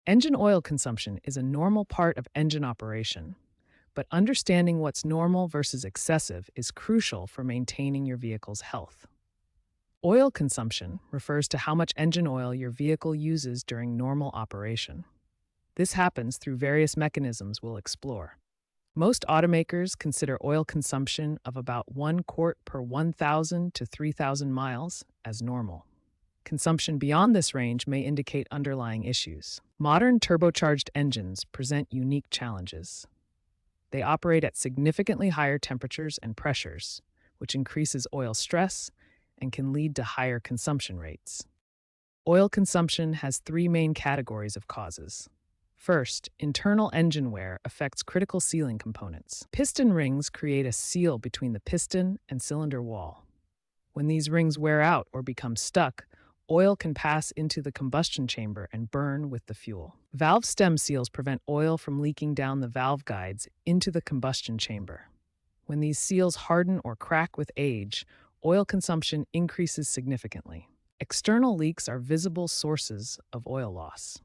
Engine oil consumption is a normal part of engine operation, but understanding what's normal versus excessive is crucial for maintaining your vehicle's health. Oil consumption refers to how much engine oil your vehicle uses during normal operation. This happens through various mechanisms we'll explore. Most automakers consider oil consumption of about 1 quart per 1,000 to 3,000 miles as normal. Consumption beyond this range may indicate underlying issues. Modern turbocharged engines present unique challenges. They operate at significantly higher temperatures and pressures, which increases oil stress and can lead to higher consumption rates. Oil consumption has three main categories of causes. First, internal engine wear affects critical sealing components. Piston rings create a seal between the piston and cylinder wall. When these rings wear out or become stuck, oil can pass into the combustion chamber and burn with the fuel. Valve stem seals prevent oil from leaking down the valve guides into the combustion chamber. When these seals harden or crack with age, oil consumption increases significantly. External leaks are visible sources of oil loss.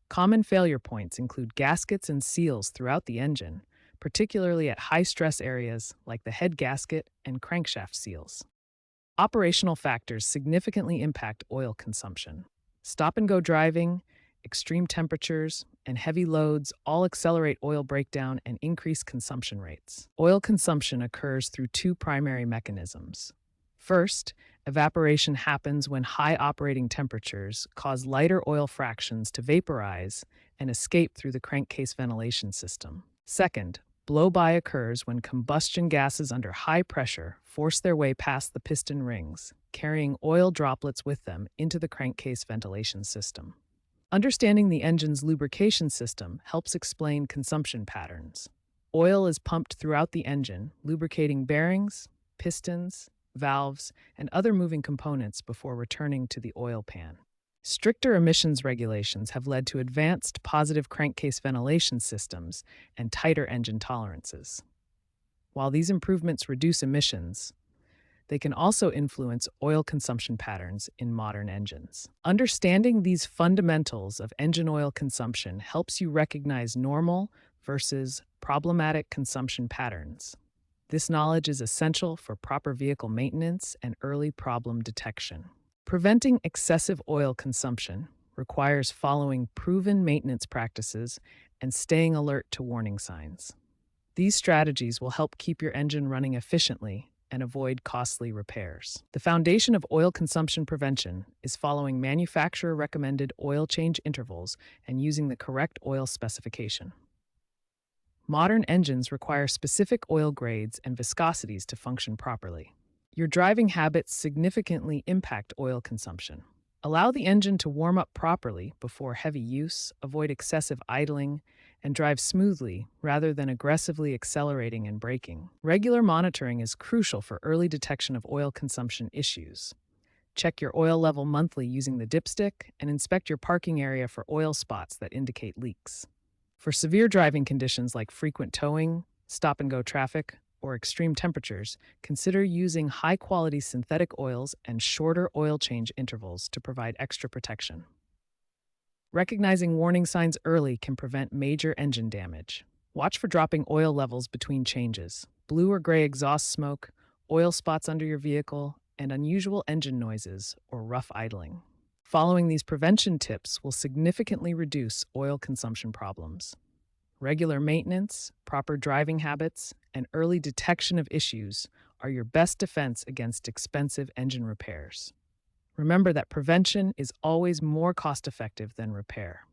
Common failure points include gaskets and seals throughout the engine, particularly at high-stress areas like the head gasket and crankshaft seals. Operational factors significantly impact oil consumption. Stop-and-go driving, extreme temperatures, and heavy loads all accelerate oil breakdown and increase consumption rates. Oil consumption occurs through two primary mechanisms. First, evaporation happens when high operating temperatures cause lighter oil fractions to vaporize and escape through the crankcase ventilation system. Second, blow-by occurs when combustion gases under high pressure force their way past the piston rings, carrying oil droplets with them into the crankcase ventilation system. Understanding the engine's lubrication system helps explain consumption patterns. Oil is pumped throughout the engine, lubricating bearings, pistons, valves, and other moving components before returning to the oil pan. Stricter emissions regulations have led to advanced positive crankcase ventilation systems and tighter engine tolerances. While these improvements reduce emissions, they can also influence oil consumption patterns in modern engines. Understanding these fundamentals of engine oil consumption helps you recognize normal versus problematic consumption patterns. This knowledge is essential for proper vehicle maintenance and early problem detection. Preventing excessive oil consumption requires following proven maintenance practices and staying alert to warning signs. These strategies will help keep your engine running efficiently and avoid costly repairs. The foundation of oil consumption prevention is following manufacturer-recommended oil change intervals and using the correct oil specification. Modern engines require specific oil grades and viscosities to function properly. Your driving habits significantly impact oil consumption. Allow the engine to warm up properly before heavy use, avoid excessive idling, and drive smoothly rather than aggressively accelerating and braking. Regular monitoring is crucial for early detection of oil consumption issues. Check your oil level monthly using the dipstick and inspect your parking area for oil spots that indicate leaks. For severe driving conditions like frequent towing, stop-and-go traffic, or extreme temperatures, consider using high-quality synthetic oils and shorter oil change intervals to provide extra protection. Recognizing warning signs early can prevent major engine damage. Watch for dropping oil levels between changes, blue or gray exhaust smoke, oil spots under your vehicle, and unusual engine noises or rough idling. Following these prevention tips will significantly reduce oil consumption problems. Regular maintenance, proper driving habits, and early detection of issues are your best defense against expensive engine repairs. Remember that prevention is always more cost-effective than repair.